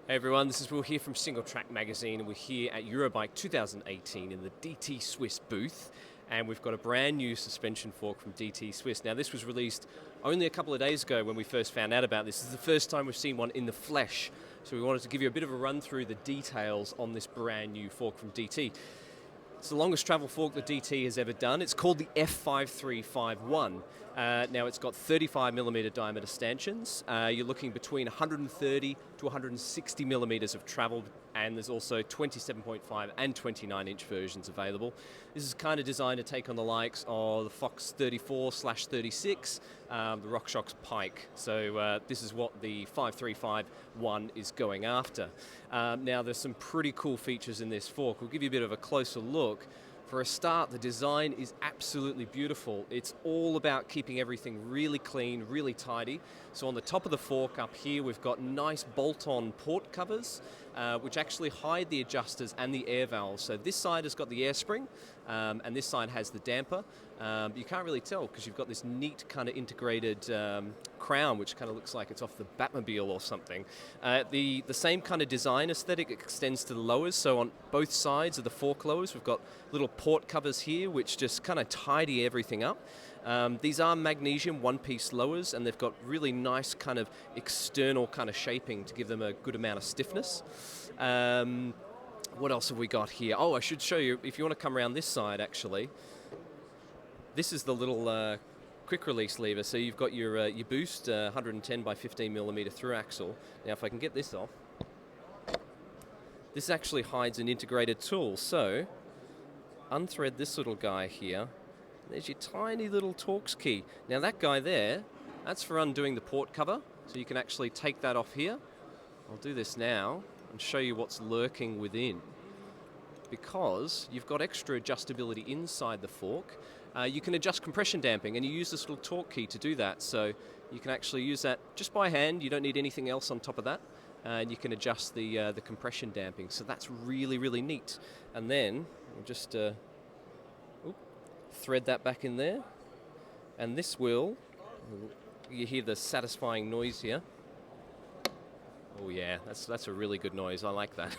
Hey everyone, this is Will here from Singletrack magazine, and we're here at Eurobike 2018 in the DT Swiss booth, and we've got a brand new suspension fork from DT Swiss. Now this was released only a couple of days ago when we first found out about this. This is the first time we've seen one in the flesh, so we wanted to give you a bit of a run through the details on this brand new fork from DT. It's the longest travel fork that DT has ever done. It's called the F5351. Now it's got 35mm diameter stanchions. You're looking between 130 to 160 millimeters of travel, and there's also 27.5 and 29-inch versions available. This is kind of designed to take on the likes of the Fox 34/36, the RockShox Pike. So this is what the 5351 is going after. Now there's some pretty cool features in this fork. We'll give you a bit of a closer look. For a start, the design is absolutely beautiful. It's all about keeping everything really clean, really tidy. So on the top of the fork up here, we've got nice bolt-on port covers, which actually hide the adjusters and the air valves. So this side has got the air spring, and this side has the damper. You can't really tell because you've got this neat kind of integrated crown, which kind of looks like it's off the Batmobile or something. The same kind of design aesthetic extends to the lowers. So on both sides of the fork lowers, we've got little port covers here, which just kind of tidy everything up. These are magnesium one-piece lowers, and they've got really nice kind of external kind of shaping to give them a good amount of stiffness. What else have we got here? Oh, I should show you, if you want to come around this side actually. This is the little quick release lever. So you've got your boost 110 by 15 millimeter through axle. Now if I can get this off, this actually hides an integrated tool. So unthread this little guy here. There's your tiny little Torx key. Now that guy there, that's for undoing the port cover. So you can actually take that off here. I'll do this now and show you what's lurking within. Because you've got extra adjustability inside the fork, you can adjust compression damping, and you use this little torque key to do that. So you can actually use that just by hand. You don't need anything else on top of that, and you can adjust the compression damping. So that's really, really neat. And then we'll just thread that back in there, and this will, you hear the satisfying noise here. Oh yeah, that's a really good noise. I like that.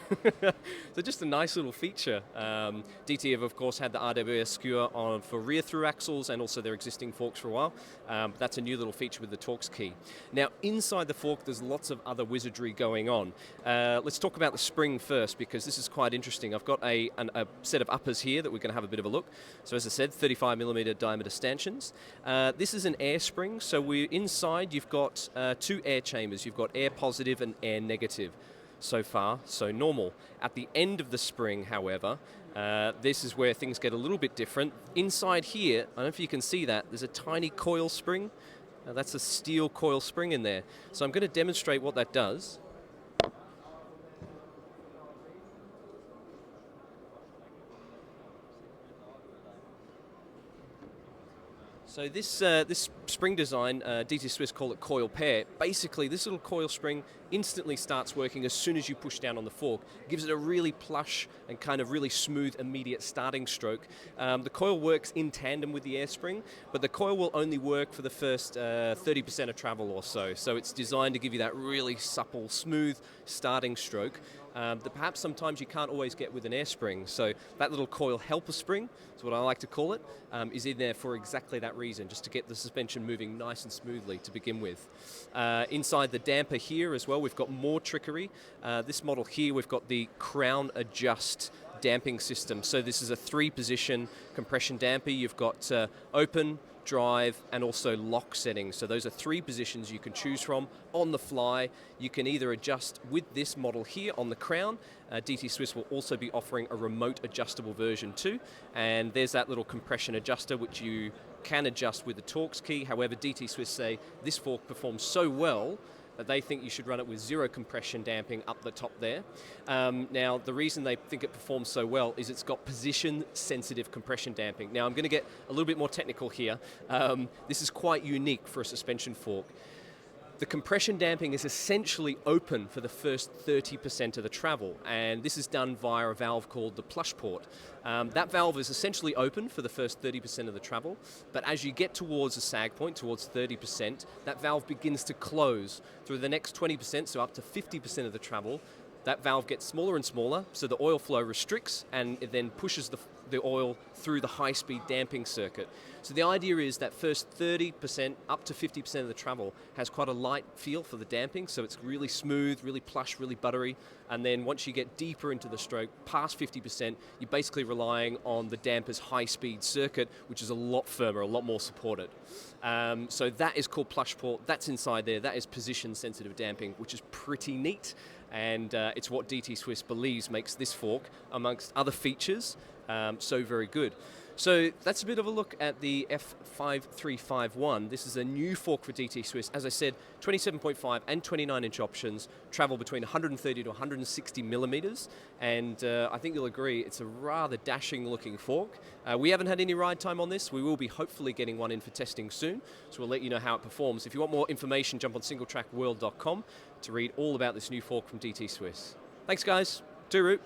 So just a nice little feature. DT have of course had the RWS skewer on for rear through axles and also their existing forks for a while. But that's a new little feature with the Torx key. Now inside the fork there's lots of other wizardry going on. Let's talk about the spring first, because this is quite interesting. I've got a set of uppers here that we're going to have a bit of a look. So as I said, 35mm diameter stanchions. This is an air spring. So inside you've got two air chambers. You've got air positive and air negative. So far, so normal. At the end of the spring, however, this is where things get a little bit different. Inside here, I don't know if you can see that, there's a tiny coil spring. That's a steel coil spring in there. So I'm going to demonstrate what that does. So this spring design, DT Swiss call it coil pair. Basically, this little coil spring instantly starts working as soon as you push down on the fork. It gives it a really plush and kind of really smooth immediate starting stroke. The coil works in tandem with the air spring, but the coil will only work for the first 30% of travel or so. So it's designed to give you that really supple, smooth starting stroke that perhaps sometimes you can't always get with an air spring. So that little coil helper spring, is what I like to call it, is in there for exactly that reason, just to get the suspension moving nice and smoothly to begin with. Inside the damper here as well, we've got more trickery. This model here, we've got the crown adjust damping system. So this is a 3-position compression damper. You've got open, drive, and also lock settings. So those are 3 positions you can choose from on the fly. You can either adjust with this model here on the crown. DT Swiss will also be offering a remote adjustable version too. And there's that little compression adjuster which you can adjust with the Torx key. However, DT Swiss say this fork performs so well that they think you should run it with 0 compression damping up the top there. Now, the reason they think it performs so well is it's got position-sensitive compression damping. Now, I'm going to get a little bit more technical here. This is quite unique for a suspension fork. The compression damping is essentially open for the first 30% of the travel, and this is done via a valve called the plush port. That valve is essentially open for the first 30% of the travel, but as you get towards a sag point, towards 30%, that valve begins to close. Through the next 20%, so up to 50% of the travel, that valve gets smaller and smaller, so the oil flow restricts and it then pushes the oil through the high-speed damping circuit. So the idea is that first 30% up to 50% of the travel has quite a light feel for the damping, so it's really smooth, really plush, really buttery, and then once you get deeper into the stroke, past 50%, you're basically relying on the damper's high-speed circuit, which is a lot firmer, a lot more supported. So that is called plush port, that's inside there, that is position-sensitive damping, which is pretty neat, and it's what DT Swiss believes makes this fork, amongst other features, so very good. So that's a bit of a look at the F5351. This is a new fork for DT Swiss. As I said, 27.5 and 29-inch options, travel between 130 to 160 millimeters, and I think you'll agree it's a rather dashing looking fork. We haven't had any ride time on this. We will be hopefully getting one in for testing soon, so we'll let you know how it performs. If you want more information, jump on singletrackworld.com to read all about this new fork from DT Swiss. Thanks guys, Tooroo.